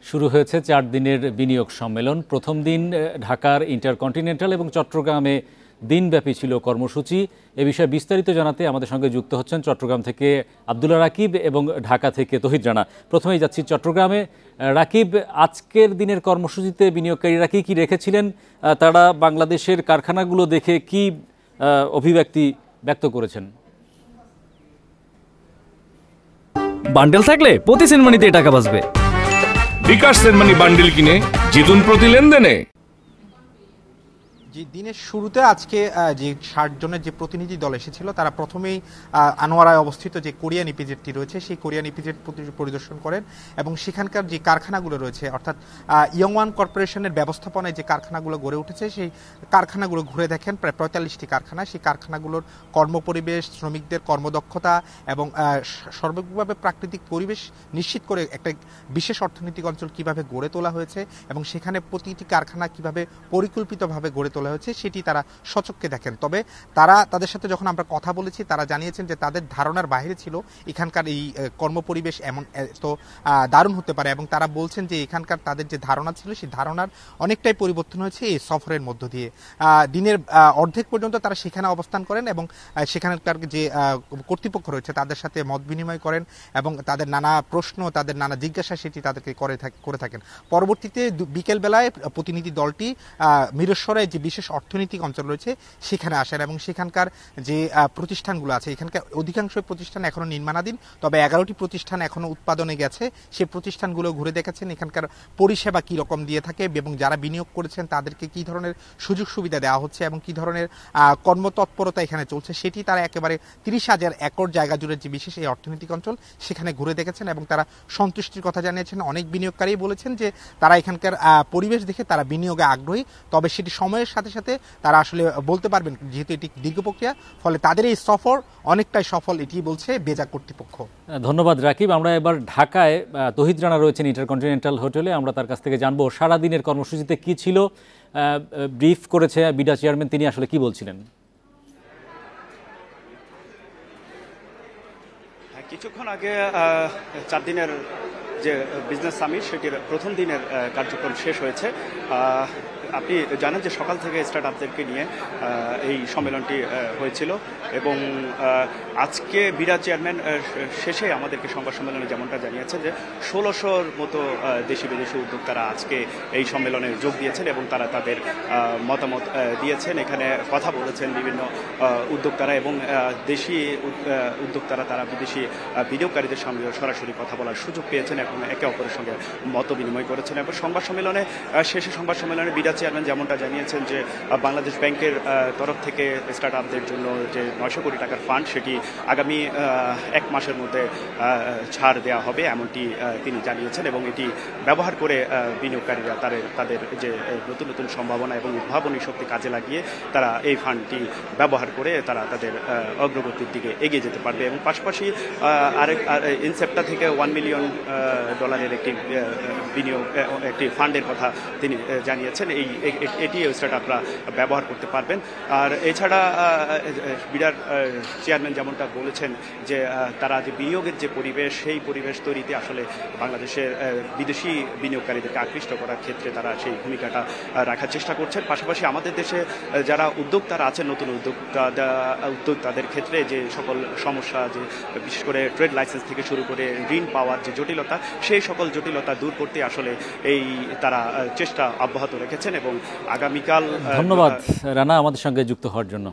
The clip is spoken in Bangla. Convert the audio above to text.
শুরু হয়েছে 4 দিনের বিনিয়োগ সম্মেলন। প্রথম দিন ঢাকার ইন্টারকন্টিনেন্টাল এবং চট্টগ্রামে দিনব্যাপী ছিল কর্মসূচি। এ বিষয়ে বিস্তারিত জানাতে আমাদের সঙ্গে যুক্ত হচ্ছেন চট্টগ্রাম থেকে আব্দুল্লাহ রাকিব এবং ঢাকা থেকে তহিদ রানা। প্রথমেই যাচ্ছি চট্টগ্রামে। রাকিব, আজকের দিনের কর্মসূচিতে বিনিয়োগকারীরা কি কি রেখেছিলেন? তারা বাংলাদেশের কারখানাগুলো দেখে কি অভিব্যক্তি ব্যক্ত করেছেন? বান্ডেল থাকলে প্রতি সেনমানিতে টাকা বাঁচবে। বিকাশ সেনমানি বান্ডেল কিনে জিতুন প্রতি লেনদেনে। যে দিনের শুরুতে আজকে যে 60 জনের যে প্রতিনিধি দল এসেছিল তারা প্রথমেই আনোয়ারায় অবস্থিত যে কোরিয়ান ইপিজেডটি রয়েছে সেই কোরিয়ান ইপিজেড পরিদর্শন করেন এবং সেখানকার যে কারখানাগুলো রয়েছে অর্থাৎ ইয়ংওয়ান কর্পোরেশনের ব্যবস্থাপনায় যে কারখানাগুলো গড়ে উঠেছে সেই কারখানাগুলো ঘুরে দেখেন। প্রায় 45টি কারখানা, সেই কারখানাগুলোর কর্মপরিবেশ, শ্রমিকদের কর্মদক্ষতা এবং সর্বাঙ্গীনভাবে প্রাকৃতিক পরিবেশ নিশ্চিত করে একটা বিশেষ অর্থনৈতিক অঞ্চল কিভাবে গড়ে তোলা হয়েছে এবং সেখানে প্রতিটি কারখানা কিভাবে পরিকল্পিতভাবে গড়ে তোলা হয়েছে সেটি তারা সচক্ষে দেখেন। তবে তাদের সাথে যখন আমরা কথা বলেছি তারা জানিয়েছেন যে তাদের ধারণার বাইরে ছিল এখানকার এই কর্মপরিবেশ এমন তো দারুণ হতে পারে এবং তারা বলছেন যে এখানকার তাদের যে ধারণা ছিল সেই ধারণার অনেকটাই পরিবর্তন হয়েছে এই সফরের মধ্য দিয়ে। দিনের অর্ধেক পর্যন্ত তারা সেখানে অবস্থান করেন এবং সেখানকার যে কর্তৃপক্ষ রয়েছে তাদের সাথে মত বিনিময় করেন এবং তাদের নানা প্রশ্ন, তাদের নানা জিজ্ঞাসা সেটি তাদেরকে করে থাকেন। পরবর্তীতে বিকেলবেলায় প্রতিনিধি দলটি মিরসরাই যে বিশেষ অর্থনৈতিক অঞ্চল রয়েছে সেখানে আসেন এবং সেখানকার যে প্রতিষ্ঠানগুলো আছে, এখানকার অধিকাংশ প্রতিষ্ঠান এখনো নির্মাণাধীন, তবে 11টি প্রতিষ্ঠান এখনো উৎপাদনে গেছে। সেই প্রতিষ্ঠানগুলো ঘুরে দেখেছেন এখানকার পরিষেবা কি রকম দিয়ে থাকে এবং যারা বিনিয়োগ করেছেন তাদেরকে কি ধরনের সুযোগ সুবিধা দেওয়া হচ্ছে এবং কি ধরনের কর্মতৎপরতা এখানে চলছে সেটি তারা একেবারে 30,000 একর জায়গা জুড়ে যে বিশেষ এই অর্থনৈতিক অঞ্চল সেখানে ঘুরে দেখেছেন এবং তারা সন্তুষ্টির কথা জানিয়েছেন। অনেক বিনিয়োগকারী বলেছেন যে তারা এখানকার পরিবেশ দেখে তারা বিনিয়োগে আগ্রহী, তবে সেটি সময়ের সাথে সাথে তারা আসলে বলতে পারবেন যেহেতু এটি দীর্ঘ প্রক্রিয়া, ফলে তাদের এই সফর অনেকটাই সফল, এটি বলছে বেজা কর্তৃপক্ষ। ধন্যবাদ রাকিব। আমরা এবার ঢাকায় তহিদ রানা রয়েছেন ইন্টারকন্টিনেন্টাল হোটেলে, আমরা তার কাছ থেকে জানবো সারাদিনের কর্মসূচিতে কি ছিল, ব্রিফ করেছে বিডা চেয়ারম্যান, তিনি আসলে কি বলছিলেন। কিছুক্ষণ আগে 4 দিনের যে বিজনেস সামিট সেটির প্রথম দিনের কার্যক্রম শেষ হয়েছে। আপনি জানেন যে সকাল থেকে স্টার্টআপদেরকে নিয়ে এই সম্মেলনটি হয়েছিল এবং আজকে বিডা চেয়ারম্যান শেষে আমাদেরকে সংবাদ সম্মেলনে যেমনটা জানিয়েছেন যে 1600-র মতো দেশি বিদেশি উদ্যোক্তারা আজকে এই সম্মেলনে যোগ দিয়েছেন এবং তারা তাদের মতামত দিয়েছেন। এখানে কথা বলেছেন বিভিন্ন উদ্যোক্তারা এবং দেশি উদ্যোক্তারা তারা বিদেশি বিনিয়োগকারীদের সঙ্গে সরাসরি কথা বলার সুযোগ পেয়েছেন এবং একে অপরের সঙ্গে মত বিনিময় করেছেন। এবং সংবাদ সম্মেলনে শেষে সংবাদ সম্মেলনে বিডা চেয়ারম্যান যেমনটা জানিয়েছেন যে বাংলাদেশ ব্যাংকের তরফ থেকে স্টার্টআপদের জন্য যে 900 কোটি টাকার ফান্ড সেটি আগামী 1 মাসের মধ্যে ছাড় দেওয়া হবে এমনটি তিনি জানিয়েছেন এবং এটি ব্যবহার করে বিনিয়োগকারীরা তাদের যে নতুন নতুন সম্ভাবনা এবং উদ্ভাবনী শক্তি কাজে লাগিয়ে তারা এই ফান্ডটি ব্যবহার করে তারা তাদের অগ্রগতির দিকে এগিয়ে যেতে পারবে। এবং পাশাপাশি ইনসেপ্টা থেকে $1 মিলিয়ন একটি বিনিয়োগ একটি ফান্ডের কথা তিনি জানিয়েছেন। এটি স্টার্টআপরা ব্যবহার করতে পারবেন। আর এছাড়া বিডার চেয়ারম্যান যেমনটা বলেছেন যে তারা যে বিনিয়োগের যে পরিবেশ সেই পরিবেশ তৈরিতে আসলে বাংলাদেশের বিদেশি বিনিয়োগকারীদেরকে আকৃষ্ট করার ক্ষেত্রে তারা সেই ভূমিকাটা রাখার চেষ্টা করছেন। পাশাপাশি আমাদের দেশে যারা উদ্যোক্তারা আছেন নতুন উদ্যোক্তাদের ক্ষেত্রে যে সকল সমস্যা, যে বিশেষ করে ট্রেড লাইসেন্স থেকে শুরু করে ঋণ পাওয়ার যে জটিলতা, সেই সকল জটিলতা দূর করতে আসলে তারা চেষ্টা অব্যাহত রেখেছেন এবং আগামীকাল। ধন্যবাদ রানা আমাদের সঙ্গে যুক্ত হওয়ার জন্য।